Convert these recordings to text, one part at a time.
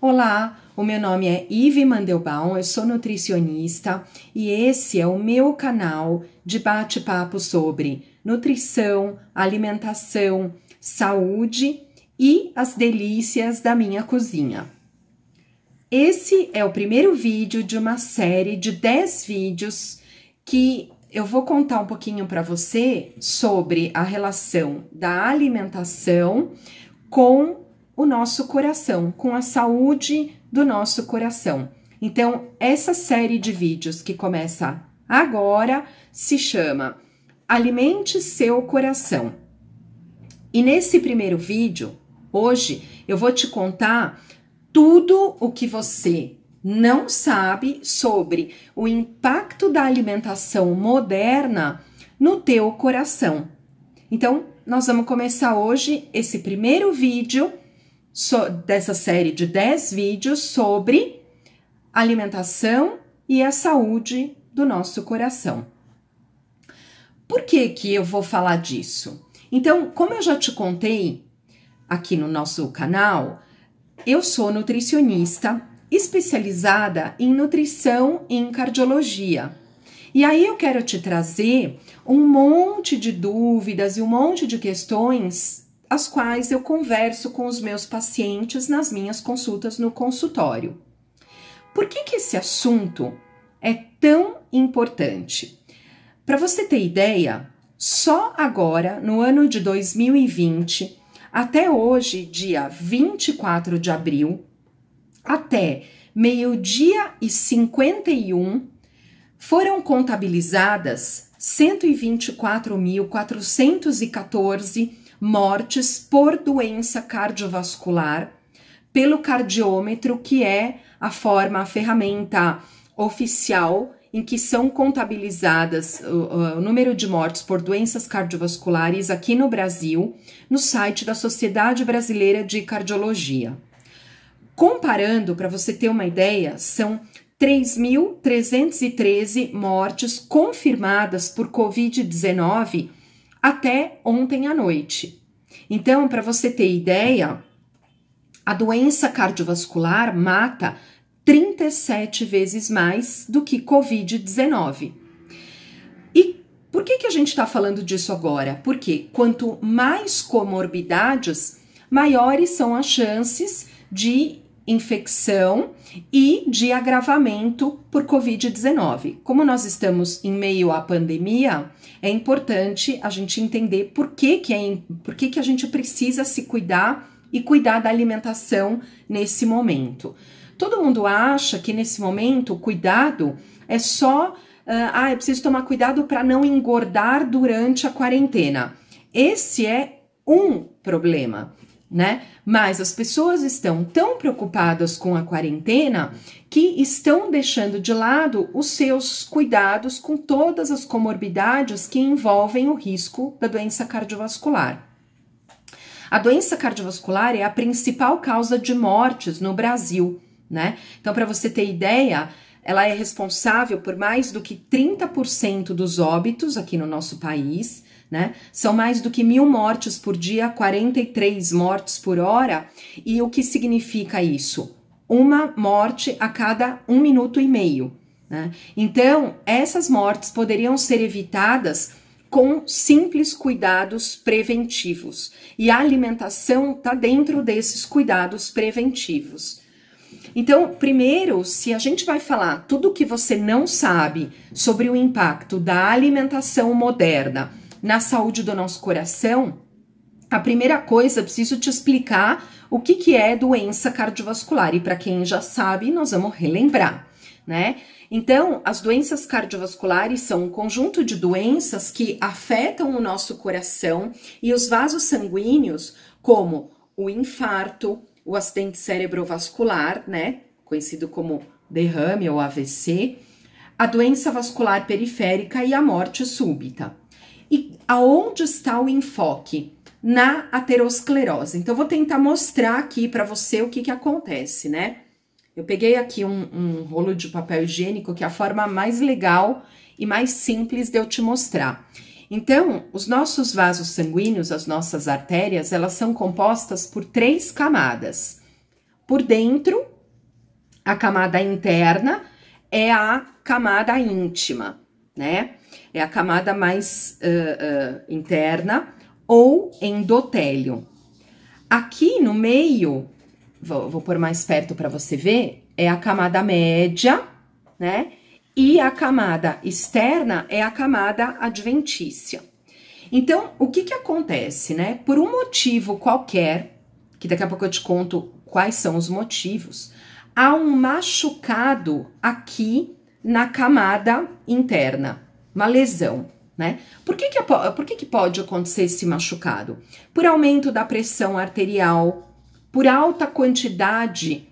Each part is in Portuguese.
Olá, o meu nome é Ive Mandelbaum, eu sou nutricionista e esse é o meu canal de bate-papo sobre nutrição, alimentação, saúde e as delícias da minha cozinha. Esse é o primeiro vídeo de uma série de 10 vídeos que eu vou contar um pouquinho para você sobre a relação da alimentação com o nosso coração, com a saúde do nosso coração. Então, essa série de vídeos que começa agora se chama Alimente Seu Coração. E nesse primeiro vídeo, hoje, eu vou te contar tudo o que você não sabe sobre o impacto da alimentação moderna no teu coração. Então, nós vamos começar hoje esse primeiro vídeo dessa série de 10 vídeos sobre alimentação e a saúde do nosso coração. Por que que eu vou falar disso? Então, como eu já te contei aqui no nosso canal, eu sou nutricionista especializada em nutrição e em cardiologia. E aí eu quero te trazer um monte de dúvidas e um monte de questões as quais eu converso com os meus pacientes nas minhas consultas no consultório. Por que que esse assunto é tão importante? Para você ter ideia, só agora, no ano de 2020, até hoje, dia 24 de abril, até meio-dia e 51, foram contabilizadas 124.414 mortes por doença cardiovascular pelo cardiômetro, que é a ferramenta oficial em que são contabilizadas o número de mortes por doenças cardiovasculares aqui no Brasil, no site da Sociedade Brasileira de Cardiologia. Comparando, para você ter uma ideia, são 3.313 mortes confirmadas por Covid-19 até ontem à noite. Então, para você ter ideia, a doença cardiovascular mata 37 vezes mais do que Covid-19. E por que que a gente está falando disso agora? Porque quanto mais comorbidades, maiores são as chances de infecção e de agravamento por Covid-19. Como nós estamos em meio à pandemia, é importante a gente entender por que que a gente precisa se cuidar e cuidar da alimentação nesse momento. Todo mundo acha que nesse momento o cuidado é só, eu preciso tomar cuidado para não engordar durante a quarentena. Esse é um problema, né? Mas as pessoas estão tão preocupadas com a quarentena que estão deixando de lado os seus cuidados com todas as comorbidades que envolvem o risco da doença cardiovascular. A doença cardiovascular é a principal causa de mortes no Brasil, né? Então, para você ter ideia, ela é responsável por mais do que 30% dos óbitos aqui no nosso país, né? São mais do que 1.000 mortes por dia, 43 mortes por hora. E o que significa isso? Uma morte a cada 1 minuto e meio, né? Então, essas mortes poderiam ser evitadas com simples cuidados preventivos. E a alimentação está dentro desses cuidados preventivos. Então, primeiro, se a gente vai falar tudo o que você não sabe sobre o impacto da alimentação moderna na saúde do nosso coração, a primeira coisa, eu preciso te explicar o que é doença cardiovascular. E para quem já sabe, nós vamos relembrar, né? Então, as doenças cardiovasculares são um conjunto de doenças que afetam o nosso coração e os vasos sanguíneos, como o infarto, o acidente cerebrovascular, né? Conhecido como derrame ou AVC, a doença vascular periférica e a morte súbita. E aonde está o enfoque? Na aterosclerose. Então, eu vou tentar mostrar aqui para você o que acontece, né? Eu peguei aqui um rolo de papel higiênico, que é a forma mais legal e mais simples de eu te mostrar. Então, os nossos vasos sanguíneos, as nossas artérias, elas são compostas por 3 camadas. Por dentro, A camada interna é a camada íntima, né? É a camada mais interna ou endotélio. Aqui no meio, vou pôr mais perto para você ver, é a camada média, né? E a camada externa é a camada adventícia. Então, o que que acontece, né? Por um motivo qualquer, que daqui a pouco eu te conto quais são os motivos, há um machucado aqui na camada interna, uma lesão, né? Por que pode acontecer esse machucado? Por aumento da pressão arterial, por alta quantidade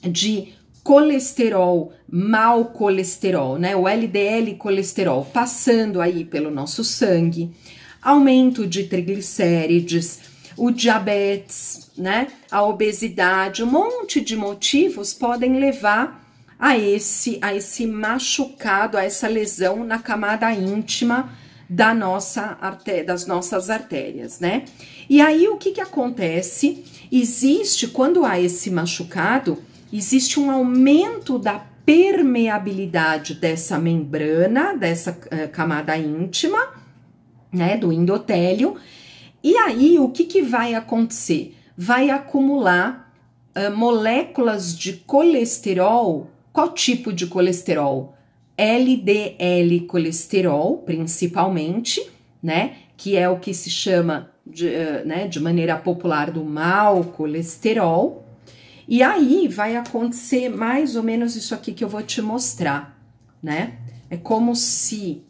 de colesterol, mau colesterol, né? O LDL colesterol passando aí pelo nosso sangue, aumento de triglicérides, o diabetes, né? A obesidade, um monte de motivos podem levar a esse machucado, a essa lesão na camada íntima das nossas artérias, né? E aí o que acontece? Quando há esse machucado, existe um aumento da permeabilidade dessa membrana, dessa camada íntima, né, do endotélio. E aí, o que vai acontecer? Vai acumular moléculas de colesterol. Qual tipo de colesterol? LDL colesterol, principalmente, né, que é o que se chama, de maneira popular, do mau colesterol. E aí vai acontecer mais ou menos isso aqui que eu vou te mostrar, né? É como se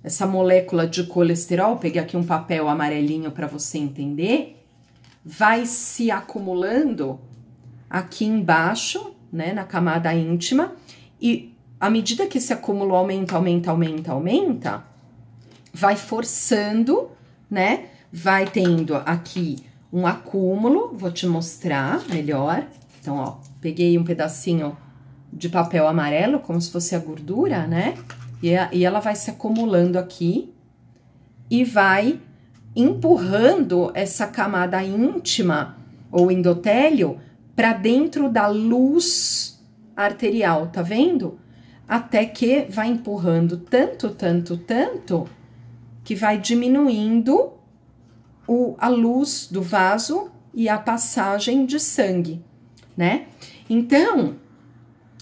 essa molécula de colesterol, peguei aqui um papel amarelinho para você entender, vai se acumulando aqui embaixo, né, na camada íntima, e à medida que esse acúmulo aumenta, vai forçando, né? Vai tendo aqui um acúmulo, vou te mostrar melhor. Então, ó, peguei um pedacinho de papel amarelo, como se fosse a gordura, né? E ela vai se acumulando aqui e vai empurrando essa camada íntima ou endotélio para dentro da luz arterial, tá vendo? Até que vai empurrando tanto, que vai diminuindo a luz do vaso e a passagem de sangue, né? Então,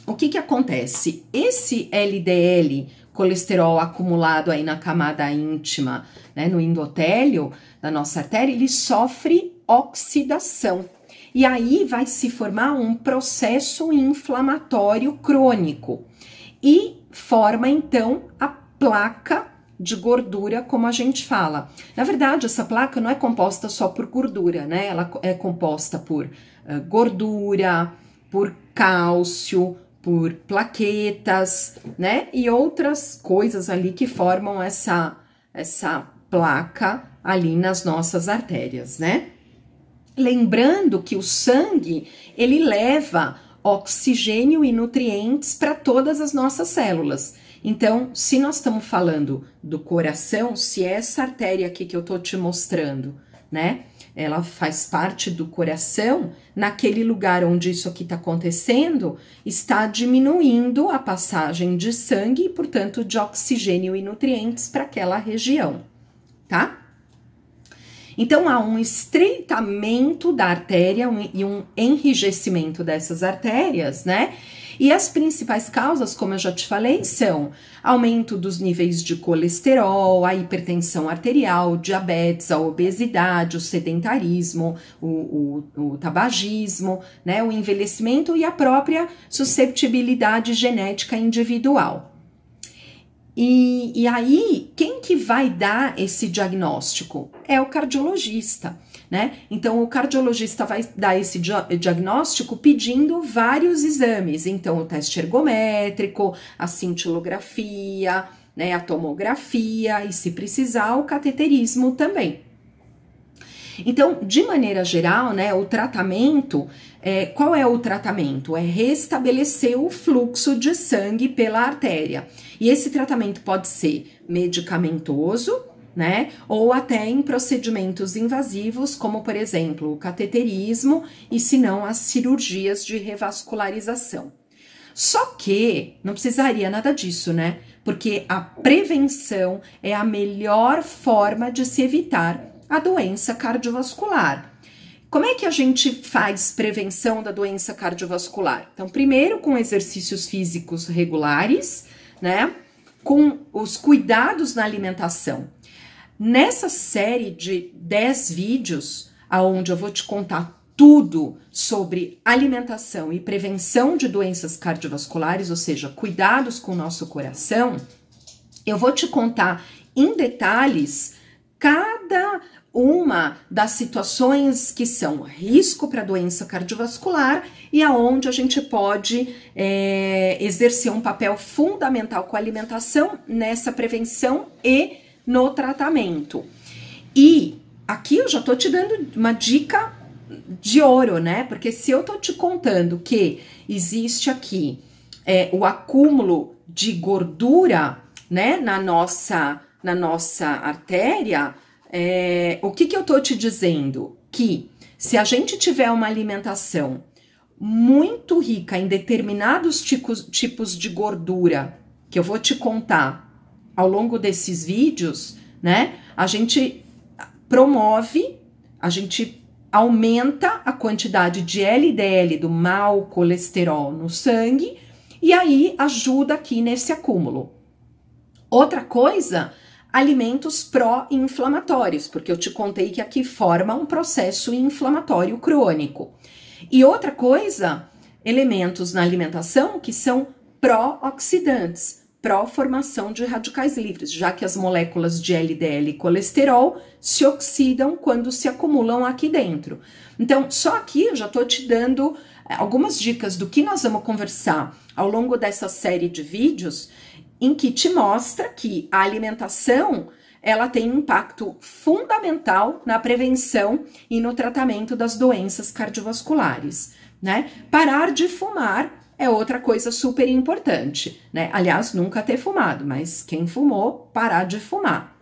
o que acontece? Esse LDL, colesterol acumulado aí na camada íntima, né, no endotélio da nossa artéria, ele sofre oxidação. E aí vai se formar um processo inflamatório crônico. E forma, então, a placa de gordura, como a gente fala. Na verdade, essa placa não é composta só por gordura, né? Ela é composta por gordura, por cálcio, por plaquetas, né? E outras coisas ali que formam essa placa ali nas nossas artérias, né? Lembrando que o sangue, ele leva oxigênio e nutrientes para todas as nossas células. Então, se nós estamos falando do coração, se essa artéria aqui que eu tô te mostrando, né, ela faz parte do coração, naquele lugar onde isso aqui está acontecendo, está diminuindo a passagem de sangue e, portanto, de oxigênio e nutrientes para aquela região, tá? Então, há um estreitamento da artéria e um enrijecimento dessas artérias, né? E as principais causas, como eu já te falei, são aumento dos níveis de colesterol, a hipertensão arterial, diabetes, a obesidade, o sedentarismo, o tabagismo, né? O envelhecimento e a própria susceptibilidade genética individual. E aí, quem que vai dar esse diagnóstico? É o cardiologista, né? Então, o cardiologista vai dar esse diagnóstico pedindo vários exames. Então, o teste ergométrico, a cintilografia, né, a tomografia e, se precisar, o cateterismo também. Então, de maneira geral, né, o tratamento, qual é o tratamento? É restabelecer o fluxo de sangue pela artéria. E esse tratamento pode ser medicamentoso, né? Ou até em procedimentos invasivos, como por exemplo o cateterismo e se não as cirurgias de revascularização. Só que não precisaria nada disso, né? Porque a prevenção é a melhor forma de se evitar a doença cardiovascular. Como é que a gente faz prevenção da doença cardiovascular? Então, primeiro com exercícios físicos regulares, né? Com os cuidados na alimentação. Nessa série de 10 vídeos, onde eu vou te contar tudo sobre alimentação e prevenção de doenças cardiovasculares, ou seja, cuidados com o nosso coração, eu vou te contar em detalhes cada uma das situações que são risco para doença cardiovascular e aonde a gente pode exercer um papel fundamental com a alimentação nessa prevenção e no tratamento. E aqui eu já tô te dando uma dica de ouro, né? Porque se eu tô te contando que existe aqui o acúmulo de gordura, né, na nossa artéria, o que eu tô te dizendo? Que se a gente tiver uma alimentação muito rica em determinados tipos de gordura, que eu vou te contar ao longo desses vídeos, né, a gente promove, a gente aumenta a quantidade de LDL, do mau colesterol no sangue, e aí ajuda aqui nesse acúmulo. Outra coisa, alimentos pró-inflamatórios, porque eu te contei que aqui forma um processo inflamatório crônico. E outra coisa, elementos na alimentação que são pró-oxidantes, pró-formação de radicais livres, já que as moléculas de LDL e colesterol se oxidam quando se acumulam aqui dentro. Então, só aqui eu já tô te dando algumas dicas do que nós vamos conversar ao longo dessa série de vídeos, em que te mostra que a alimentação, ela tem um impacto fundamental na prevenção e no tratamento das doenças cardiovasculares, né? Parar de fumar é outra coisa super importante, né? Aliás, nunca ter fumado, mas quem fumou, parar de fumar.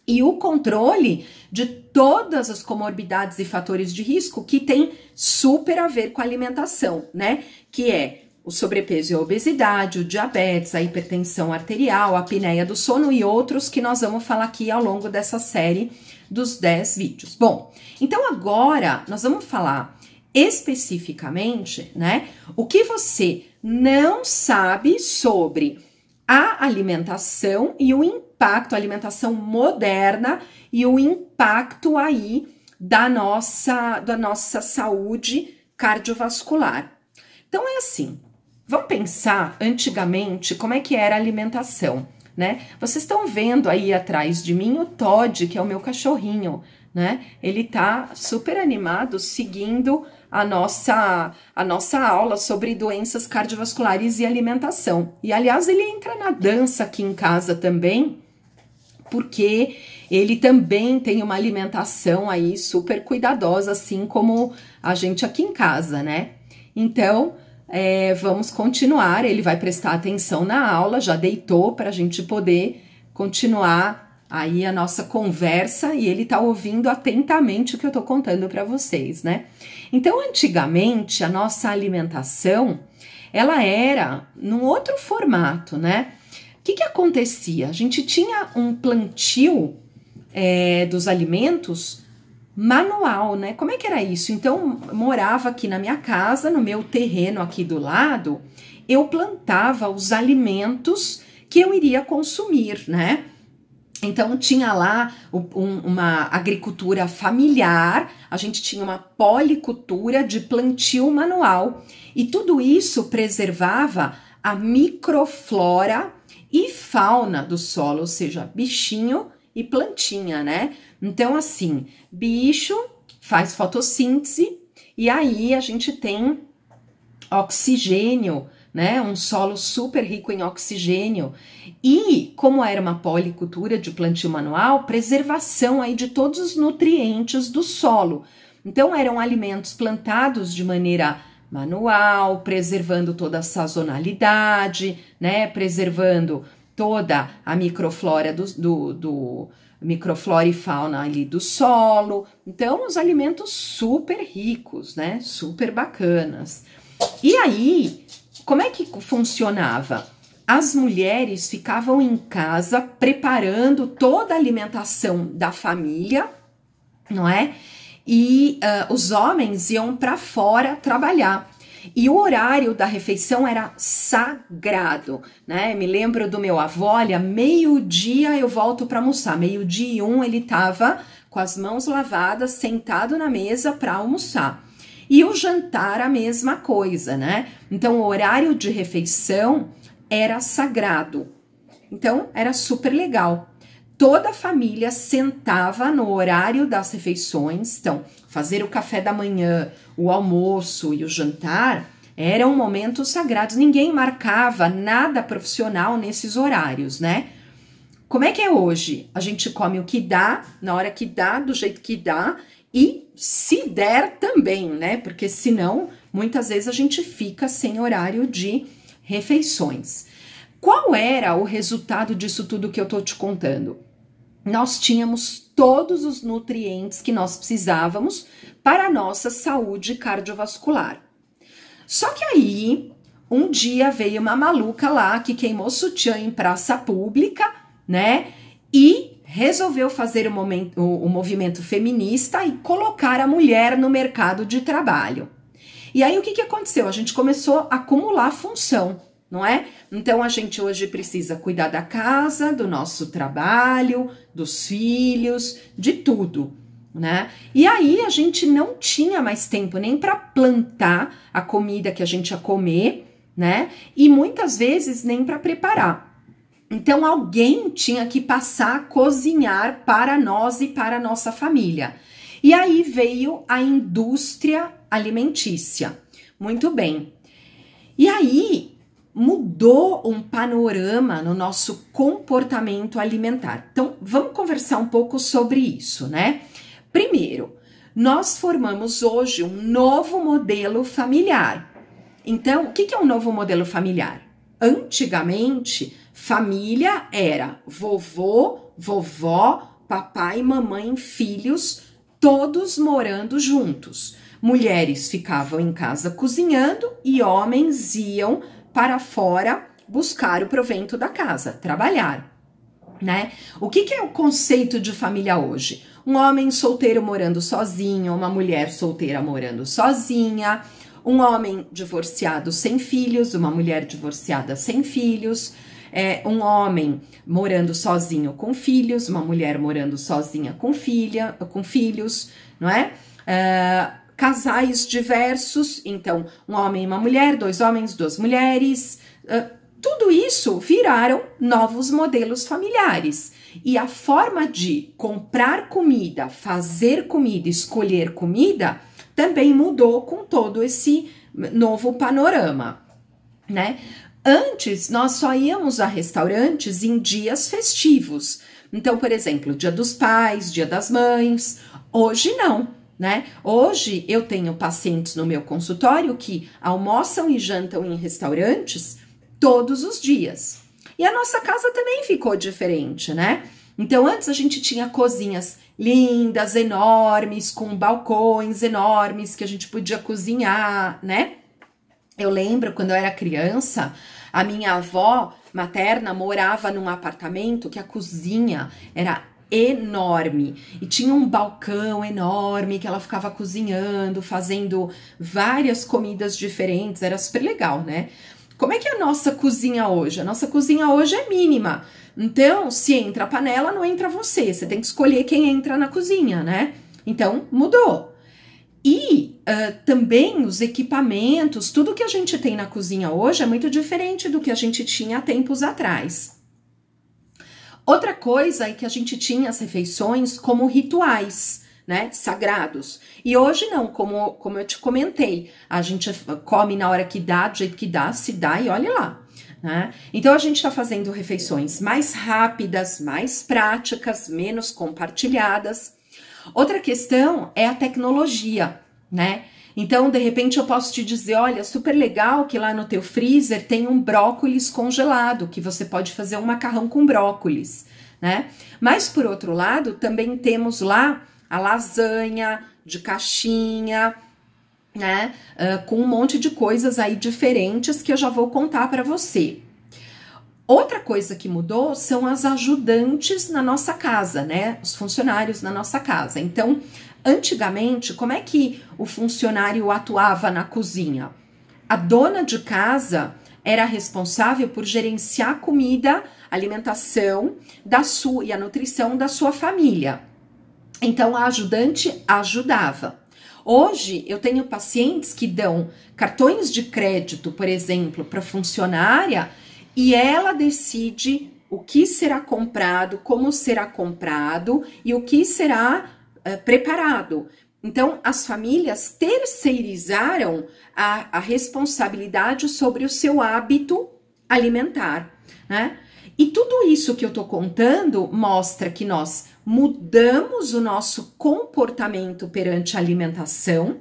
E o controle de todas as comorbidades e fatores de risco que tem super a ver com a alimentação, né? Que é o sobrepeso e a obesidade, o diabetes, a hipertensão arterial, a apneia do sono e outros que nós vamos falar aqui ao longo dessa série dos 10 vídeos. Bom, então agora nós vamos falar especificamente, né, o que você não sabe sobre a alimentação e o impacto, a alimentação moderna e o impacto aí da nossa saúde cardiovascular. Então é assim, vamos pensar antigamente como é que era a alimentação, né? Vocês estão vendo aí atrás de mim o Todd, que é o meu cachorrinho, né? Ele tá super animado seguindo a nossa aula sobre doenças cardiovasculares e alimentação. E, aliás, ele entra na dança aqui em casa também, porque ele também tem uma alimentação aí super cuidadosa, assim como a gente aqui em casa, né? Então, vamos continuar. Ele vai prestar atenção na aula, já deitou para a gente poder continuar aí a nossa conversa e ele tá ouvindo atentamente o que eu tô contando para vocês, né? Então, antigamente, a nossa alimentação, ela era num outro formato, né? O que acontecia? A gente tinha um plantio dos alimentos manual, né? Como é que era isso? Então, eu morava aqui na minha casa, no meu terreno aqui do lado, eu plantava os alimentos que eu iria consumir, né? Então, tinha lá uma agricultura familiar, a gente tinha uma policultura de plantio manual e tudo isso preservava a microflora e fauna do solo, ou seja, bichinho e plantinha, né? Então, assim, bicho faz fotossíntese e aí a gente tem oxigênio, né? Um solo super rico em oxigênio. E, como era uma policultura de plantio manual, preservação aí de todos os nutrientes do solo. Então, eram alimentos plantados de maneira manual, preservando toda a sazonalidade, né? Preservando toda a microflora microflora e fauna ali do solo. Então, os alimentos super ricos, né? Super bacanas. E aí, como é que funcionava? As mulheres ficavam em casa preparando toda a alimentação da família, não é? E os homens iam para fora trabalhar. E o horário da refeição era sagrado, né? Me lembro do meu avô, olha, meio-dia eu volto para almoçar. Meio-dia e 1 ele estava com as mãos lavadas, sentado na mesa para almoçar. E o jantar a mesma coisa, né? Então o horário de refeição era sagrado. Então era super legal. Toda a família sentava no horário das refeições. Então, fazer o café da manhã, o almoço e o jantar eram momentos sagrados. Ninguém marcava nada profissional nesses horários, né? Como é que é hoje? A gente come o que dá, na hora que dá, do jeito que dá e se der também, né? Porque senão, muitas vezes a gente fica sem horário de refeições. Qual era o resultado disso tudo que eu tô te contando? Nós tínhamos todos os nutrientes que nós precisávamos para a nossa saúde cardiovascular. Só que aí, um dia veio uma maluca lá que queimou sutiã em praça pública, né? E resolveu fazer o movimento feminista e colocar a mulher no mercado de trabalho. E aí, o que aconteceu? A gente começou a acumular função, não é? Então, a gente hoje precisa cuidar da casa, do nosso trabalho, dos filhos, de tudo, né? E aí, a gente não tinha mais tempo nem para plantar a comida que a gente ia comer, né? E muitas vezes nem para preparar. Então, alguém tinha que passar a cozinhar para nós e para a nossa família. E aí veio a indústria alimentícia. Muito bem. E aí mudou um panorama no nosso comportamento alimentar. Então, vamos conversar um pouco sobre isso, né? Primeiro, nós formamos hoje um novo modelo familiar. Então, o que é um novo modelo familiar? Antigamente, família era vovô, vovó, papai, mamãe, filhos, todos morando juntos. Mulheres ficavam em casa cozinhando e homens iam para fora buscar o provento da casa, trabalhar, né? O que é o conceito de família hoje? Um homem solteiro morando sozinho, uma mulher solteira morando sozinha, um homem divorciado sem filhos, uma mulher divorciada sem filhos, um homem morando sozinho com filhos, uma mulher morando sozinha com filhos, não é? Casais diversos, então um homem e uma mulher, 2 homens, 2 mulheres, tudo isso viraram novos modelos familiares. E a forma de comprar comida, fazer comida, escolher comida, também mudou com todo esse novo panorama, né? Antes, nós só íamos a restaurantes em dias festivos. Então, por exemplo, Dia dos Pais, Dia das Mães. Hoje não, né? Hoje eu tenho pacientes no meu consultório que almoçam e jantam em restaurantes todos os dias. E a nossa casa também ficou diferente, né? Então, antes a gente tinha cozinhas lindas, enormes, com balcões enormes que a gente podia cozinhar, né? Eu lembro quando eu era criança, a minha avó materna morava num apartamento que a cozinha era enorme e tinha um balcão enorme que ela ficava cozinhando, fazendo várias comidas diferentes, era super legal, né? Como é que é a nossa cozinha hoje? A nossa cozinha hoje é mínima. Então, se entra a panela, não entra você. Você tem que escolher quem entra na cozinha, né? Então, mudou. E também os equipamentos, tudo que a gente tem na cozinha hoje é muito diferente do que a gente tinha há tempos atrás. Outra coisa é que a gente tinha as refeições como rituais, né, sagrados. E hoje não, como eu te comentei, a gente come na hora que dá, do jeito que dá, se dá e olha lá. Né? Então a gente está fazendo refeições mais rápidas, mais práticas, menos compartilhadas. Outra questão é a tecnologia, né? Então, de repente, eu posso te dizer, olha, super legal que lá no teu freezer tem um brócolis congelado, que você pode fazer um macarrão com brócolis, né? Mas, por outro lado, também temos lá a lasanha de caixinha, né? Com um monte de coisas aí diferentes que eu já vou contar para você. Outra coisa que mudou são as ajudantes na nossa casa, né? Os funcionários na nossa casa. Então, antigamente, como é que o funcionário atuava na cozinha? A dona de casa era responsável por gerenciar a comida, alimentação e a nutrição da sua família. Então, a ajudante ajudava. Hoje, eu tenho pacientes que dão cartões de crédito, por exemplo, para funcionária e ela decide o que será comprado, como será comprado e o que será preparado. Então, as famílias terceirizaram a responsabilidade sobre o seu hábito alimentar, né? E tudo isso que eu tô contando mostra que nós mudamos o nosso comportamento perante a alimentação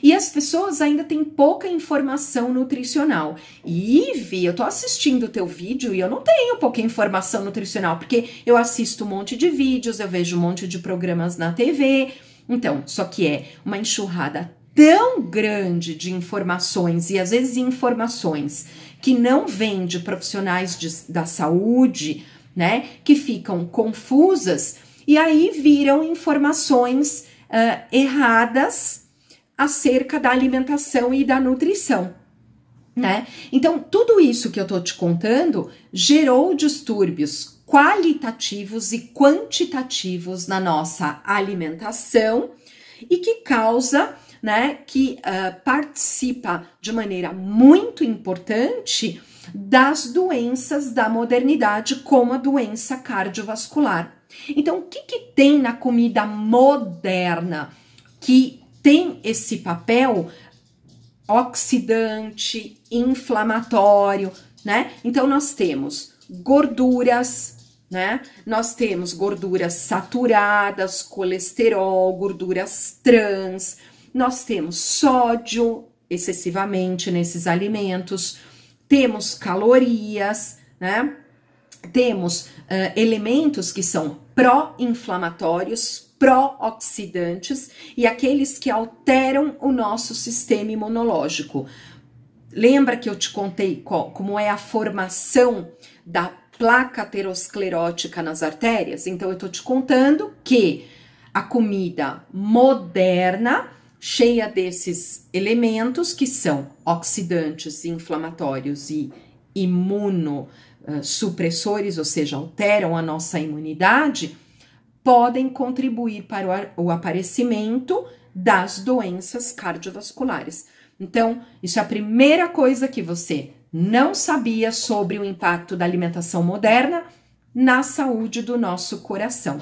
e as pessoas ainda têm pouca informação nutricional. E Ive, eu tô assistindo o teu vídeo e eu não tenho pouca informação nutricional, porque eu assisto um monte de vídeos, eu vejo um monte de programas na TV. Então, só que é uma enxurrada tão grande de informações e às vezes informações que não vêm de profissionais da saúde, né, que ficam confusas e aí viram informações erradas acerca da alimentação e da nutrição, né? Então, tudo isso que eu tô te contando gerou distúrbios qualitativos e quantitativos na nossa alimentação e que causa, né, que participa de maneira muito importante das doenças da modernidade, como a doença cardiovascular. Então, o que tem na comida moderna que tem esse papel oxidante, inflamatório, né? Então, nós temos gorduras, né? Nós temos gorduras saturadas, colesterol, gorduras trans, nós temos sódio excessivamente nesses alimentos, temos calorias, né? Temos elementos que são pró-inflamatórios, pró-oxidantes e aqueles que alteram o nosso sistema imunológico. Lembra que eu te contei como é a formação da placa aterosclerótica nas artérias? Então, eu tô te contando que a comida moderna, cheia desses elementos que são oxidantes, inflamatórios e imunossupressores, ou seja, alteram a nossa imunidade, podem contribuir para o aparecimento das doenças cardiovasculares. Então, isso é a primeira coisa que você não sabia sobre o impacto da alimentação moderna na saúde do nosso coração.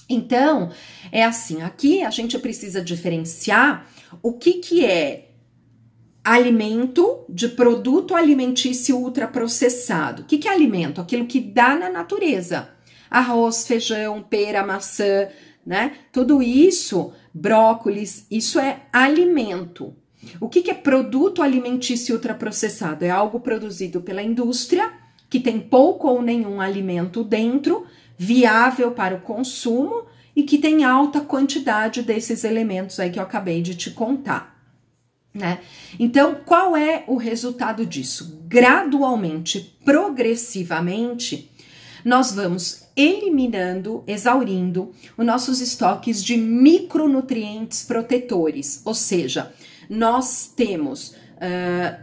Então, é assim, aqui a gente precisa diferenciar o que é alimento de produto alimentício ultraprocessado. O que é alimento? Aquilo que dá na natureza. Arroz, feijão, pera, maçã, né? Tudo isso, brócolis, isso é alimento. O que é produto alimentício ultraprocessado? É algo produzido pela indústria, que tem pouco ou nenhum alimento dentro, viável para o consumo e que tem alta quantidade desses elementos aí que eu acabei de te contar, né? Então, qual é o resultado disso? Gradualmente, progressivamente, nós vamos eliminando, exaurindo os nossos estoques de micronutrientes protetores, ou seja, nós temos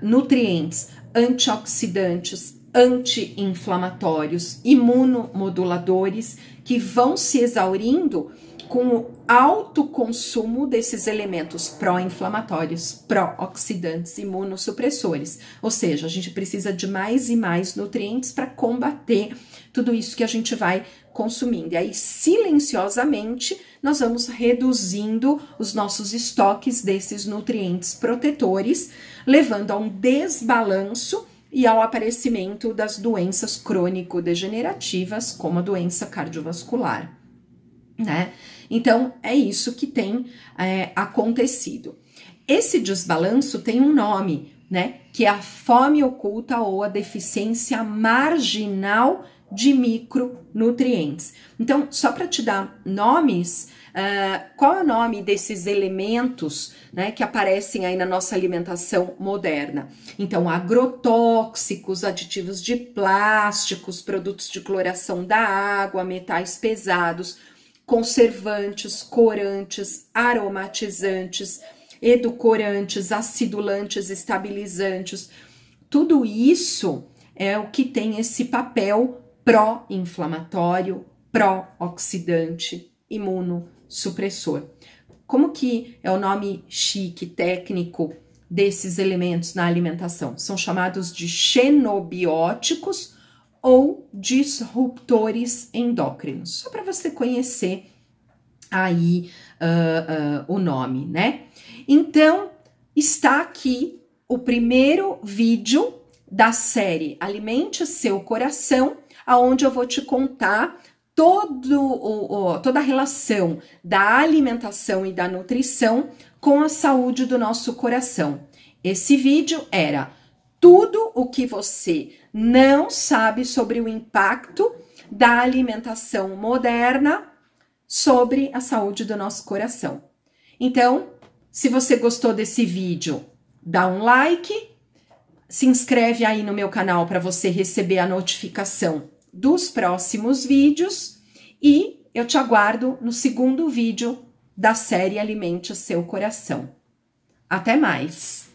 nutrientes antioxidantes, anti-inflamatórios, imunomoduladores que vão se exaurindo com o alto consumo desses elementos pró-inflamatórios, pró-oxidantes, imunossupressores. Ou seja, a gente precisa de mais e mais nutrientes para combater tudo isso que a gente vai consumindo. E aí, silenciosamente, nós vamos reduzindo os nossos estoques desses nutrientes protetores, levando a um desbalanço e ao aparecimento das doenças crônico-degenerativas, como a doença cardiovascular, né? Então, é isso que tem acontecido. Esse desbalanço tem um nome, né? Que é a fome oculta ou a deficiência marginal de micronutrientes. Então, só para te dar nomes, qual é o nome desses elementos, né, que aparecem aí na nossa alimentação moderna? Então, agrotóxicos, aditivos de plásticos, produtos de cloração da água, metais pesados, conservantes, corantes, aromatizantes, edulcorantes, acidulantes, estabilizantes. Tudo isso é o que tem esse papel pró-inflamatório, pró-oxidante, imunossupressor. Como que é o nome chique, técnico desses elementos na alimentação? São chamados de xenobióticos ou disruptores endócrinos. Só para você conhecer aí o nome, né? Então, está aqui o primeiro vídeo da série Alimente Seu Coração, aonde eu vou te contar toda a relação da alimentação e da nutrição com a saúde do nosso coração. Esse vídeo era tudo o que você não sabe sobre o impacto da alimentação moderna sobre a saúde do nosso coração. Então, se você gostou desse vídeo, dá um like, se inscreve aí no meu canal para você receber a notificação dos próximos vídeos e eu te aguardo no segundo vídeo da série Alimente o Seu Coração. Até mais!